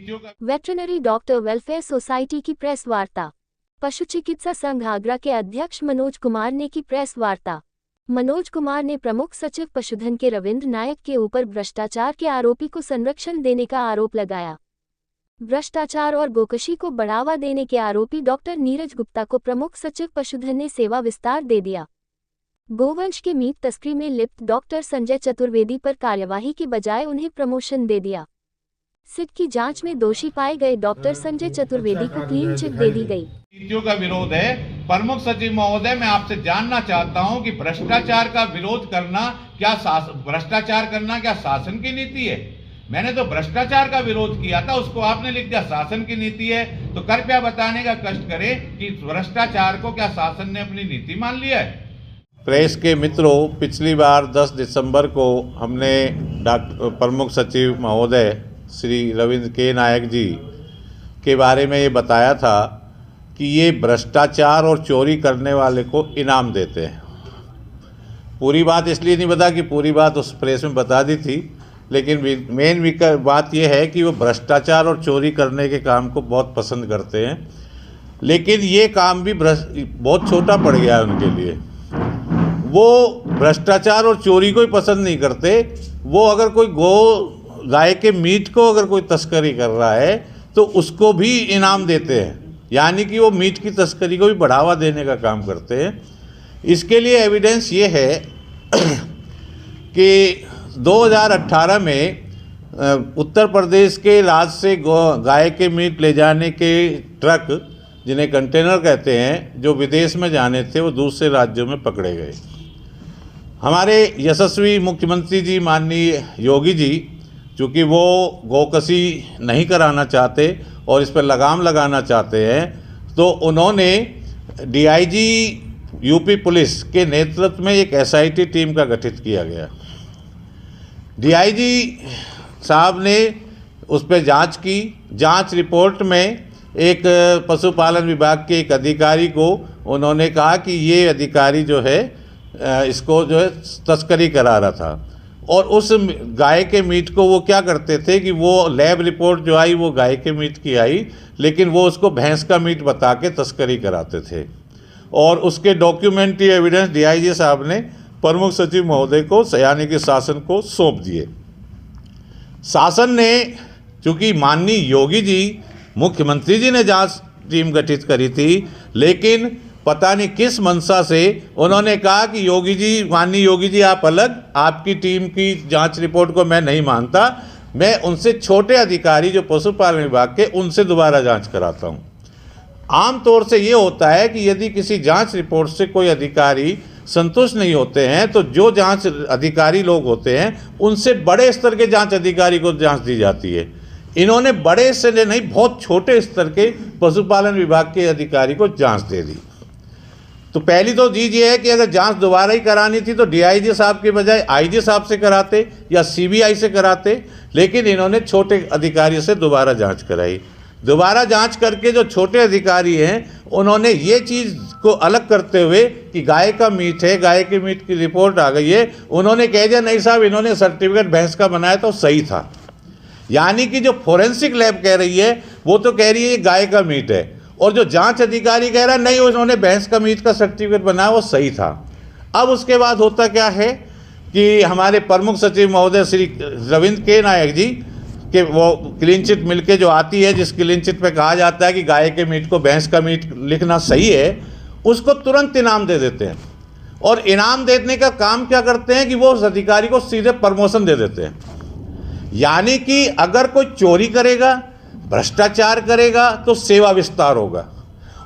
Veterinary doctor welfare society की press वार्ता। पशु चिकित्सा संघ आगरा के अध्यक्ष मनोज कुमार ने की प्रेस वार्ता। मनोज कुमार ने प्रमुख सचिव पशुधन के रविंद्र नायक के ऊपर भ्रष्टाचार के आरोपी को संरक्षण देने का आरोप लगाया। भ्रष्टाचार और गोकशी को बढ़ावा देने के आरोपी डॉक्टर नीरज गुप्ता को प्रमुख सचिव पशुधन ने सेवा विस्तार दे दिया। गोवंश के मीट तस्करी में लिप्त डॉक्टर संजय चतुर्वेदी पर कार्यवाही के बजाय उन्हें प्रमोशन दे दिया। सिट की जांच में दोषी पाए गए डॉक्टर संजय चतुर्वेदी को क्लीन चिट दे दी गई। नीतियों का विरोध है। प्रमुख सचिव महोदय, मैं आपसे जानना चाहता हूं कि भ्रष्टाचार का विरोध करना भ्रष्टाचार करना क्या शासन की नीति है? मैंने तो भ्रष्टाचार का विरोध किया था, उसको आपने लिख दिया शासन की नीति है। तो कृपया बताने का कष्ट करें कि भ्रष्टाचार को क्या शासन ने अपनी नीति मान लिया है? प्रेस के मित्रों, पिछली बार 10 दिसंबर को हमने प्रमुख सचिव महोदय श्री रविंद्र के नायक जी के बारे में ये बताया था कि ये भ्रष्टाचार और चोरी करने वाले को इनाम देते हैं। पूरी बात इसलिए नहीं बता कि पूरी बात उस प्रेस में बता दी थी, लेकिन मेन बात ये है कि वो भ्रष्टाचार और चोरी करने के काम को बहुत पसंद करते हैं। लेकिन ये काम भी बहुत छोटा पड़ गया है उनके लिए। वो भ्रष्टाचार और चोरी को ही पसंद नहीं करते। वो अगर कोई गाय के मीट को अगर कोई तस्करी कर रहा है तो उसको भी इनाम देते हैं, यानी कि वो मीट की तस्करी को भी बढ़ावा देने का काम करते हैं। इसके लिए एविडेंस ये है कि 2018 में उत्तर प्रदेश के राज्य से गाय के मीट ले जाने के ट्रक, जिन्हें कंटेनर कहते हैं, जो विदेश में जाने थे, वो दूसरे राज्यों में पकड़े गए। हमारे यशस्वी मुख्यमंत्री जी माननीय योगी जी, चूँकि वो गोकशी नहीं कराना चाहते और इस पर लगाम लगाना चाहते हैं, तो उन्होंने डीआईजी यूपी पुलिस के नेतृत्व में एक एसआईटी टीम का गठित किया गया। डीआईजी साहब ने उस पर जांच की। जांच रिपोर्ट में एक पशुपालन विभाग के एक अधिकारी को उन्होंने कहा कि ये अधिकारी जो है इसको जो है तस्करी करा रहा था। और उस गाय के मीट को वो क्या करते थे कि वो लैब रिपोर्ट जो आई वो गाय के मीट की आई, लेकिन वो उसको भैंस का मीट बता के तस्करी कराते थे। और उसके डॉक्यूमेंट्री एविडेंस डीआईजी साहब ने प्रमुख सचिव महोदय को, यानी कि शासन को सौंप दिए। शासन ने, चूँकि माननीय योगी जी मुख्यमंत्री जी ने जांच टीम गठित करी थी, लेकिन पता नहीं किस मंशा से उन्होंने कहा कि योगी जी, माननीय योगी जी आप अलग, आपकी टीम की जांच रिपोर्ट को मैं नहीं मानता, मैं उनसे छोटे अधिकारी जो पशुपालन विभाग के, उनसे दोबारा जांच कराता हूं। आमतौर से ये होता है कि यदि किसी जांच रिपोर्ट से कोई अधिकारी संतुष्ट नहीं होते हैं तो जो जांच अधिकारी लोग होते हैं उनसे बड़े स्तर के जांच अधिकारी को जांच दी जाती है। इन्होंने बड़े से नहीं, बहुत छोटे स्तर के पशुपालन विभाग के अधिकारी को जाँच दे दी। तो पहली तो चीज़ ये है कि अगर जांच दोबारा ही करानी थी तो डीआईजी साहब के बजाय आईजी साहब से कराते या सीबीआई से कराते, लेकिन इन्होंने छोटे अधिकारी से दोबारा जांच कराई। दोबारा जांच करके जो छोटे अधिकारी हैं उन्होंने ये चीज़ को अलग करते हुए कि गाय का मीट है, गाय के मीट की रिपोर्ट आ गई है, उन्होंने कह दिया नहीं साहब, इन्होंने सर्टिफिकेट भैंस का बनाया तो सही था। यानी कि जो फोरेंसिक लैब कह रही है वो तो कह रही है ये गाय का मीट है, और जो जांच अधिकारी कह रहा है नहीं, उन्होंने भैंस का मीट का सर्टिफिकेट बनाया वो सही था। अब उसके बाद होता क्या है कि हमारे प्रमुख सचिव महोदय श्री रविंद्र के नायक जी के वो क्लीन चिट मिलके जो आती है, जिस क्लीन चिट पे कहा जाता है कि गाय के मीट को भैंस का मीट लिखना सही है, उसको तुरंत इनाम दे देते हैं। और इनाम देने का काम क्या करते हैं कि वो उस अधिकारी को सीधे प्रमोशन दे देते हैं। यानी कि अगर कोई चोरी करेगा, भ्रष्टाचार करेगा तो सेवा विस्तार होगा,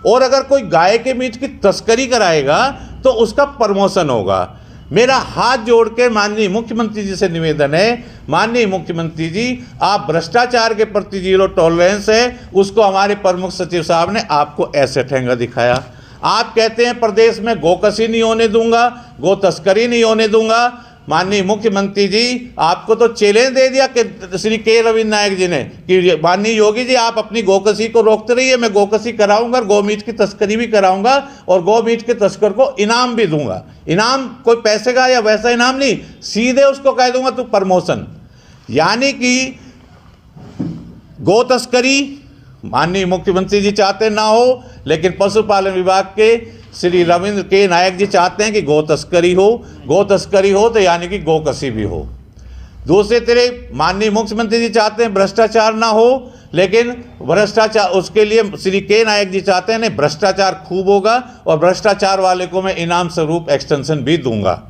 और अगर कोई गाय के मीट की तस्करी कराएगा तो उसका प्रमोशन होगा। मेरा हाथ जोड़ के माननीय मुख्यमंत्री जी से निवेदन है, माननीय मुख्यमंत्री जी, आप भ्रष्टाचार के प्रति जीरो टॉलरेंस है, उसको हमारे प्रमुख सचिव साहब ने आपको ऐसे ठेंगा दिखाया। आप कहते हैं प्रदेश में गोकशी नहीं होने दूंगा, गो तस्करी नहीं होने दूंगा। माननीय मुख्यमंत्री जी, आपको तो चैलेंज दे दिया कि श्री के रविंद्र नायक जी ने कि माननीय योगी जी आप अपनी गोकशी को रोकते रहिए, मैं गोकशी कराऊंगा, गोमीट की तस्करी भी कराऊंगा और गोमीट के तस्कर को इनाम भी दूंगा। इनाम कोई पैसे का या वैसा इनाम नहीं, सीधे उसको कह दूंगा तू प्रमोशन। यानी कि गौ तस्करी माननीय मुख्यमंत्री जी चाहते ना हो, लेकिन पशुपालन विभाग के श्री रविंद्र के नायक जी चाहते हैं कि गौ तस्करी हो। गौ तस्करी हो तो यानी कि गौकसी भी हो। दूसरे तरफ माननीय मुख्यमंत्री जी चाहते हैं भ्रष्टाचार ना हो, लेकिन भ्रष्टाचार उसके लिए श्री के नायक जी चाहते हैं नहीं, भ्रष्टाचार खूब होगा और भ्रष्टाचार वाले को मैं इनाम स्वरूप एक्सटेंशन भी दूंगा।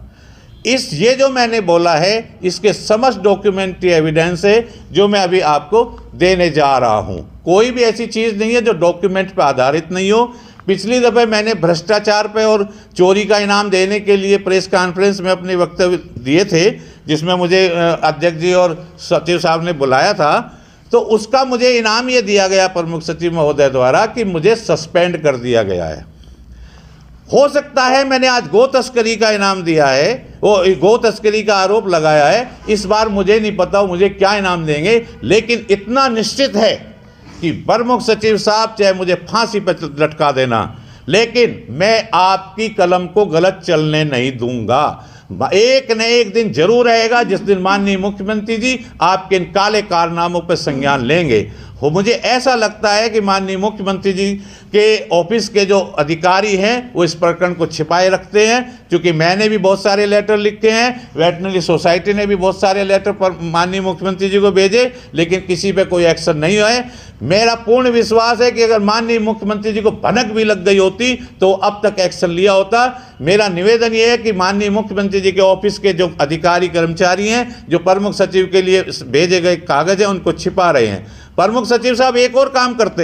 ये जो मैंने बोला है इसके समस्त डॉक्यूमेंट्री एविडेंस है जो मैं अभी आपको देने जा रहा हूं। कोई भी ऐसी चीज़ नहीं है जो डॉक्यूमेंट पर आधारित नहीं हो। पिछली दफ़े मैंने भ्रष्टाचार पे और चोरी का इनाम देने के लिए प्रेस कॉन्फ्रेंस में अपने वक्तव्य दिए थे, जिसमें मुझे अध्यक्ष जी और सचिव साहब ने बुलाया था। तो उसका मुझे इनाम ये दिया गया प्रमुख सचिव महोदय द्वारा कि मुझे सस्पेंड कर दिया गया है। हो सकता है मैंने आज गौ तस्करी का इनाम दिया है, वो गौ तस्करी का आरोप लगाया है, इस बार मुझे नहीं पता मुझे क्या इनाम देंगे, लेकिन इतना निश्चित है कि प्रमुख सचिव साहब चाहे मुझे फांसी पर लटका देना, लेकिन मैं आपकी कलम को गलत चलने नहीं दूंगा। एक न एक दिन जरूर आएगा जिस दिन माननीय मुख्यमंत्री जी आपके इन काले कारनामों पर संज्ञान लेंगे। मुझे ऐसा लगता है कि माननीय मुख्यमंत्री जी के ऑफिस के जो अधिकारी हैं वो इस प्रकरण को छिपाए रखते हैं, क्योंकि मैंने भी बहुत सारे लेटर लिखे हैं, वेटनरी सोसाइटी ने भी बहुत सारे लेटर पर माननीय मुख्यमंत्री जी को भेजे, लेकिन किसी पे कोई एक्शन नहीं हुआ है। मेरा पूर्ण विश्वास है कि अगर माननीय मुख्यमंत्री जी को भनक भी लग गई होती तो अब तक एक्शन लिया होता। मेरा निवेदन यह है कि माननीय मुख्यमंत्री जी के ऑफिस के जो अधिकारी कर्मचारी हैं जो प्रमुख सचिव के लिए भेजे गए कागज हैं उनको छिपा रहे हैं। प्रमुख सचिव साहब एक और काम करते हैं।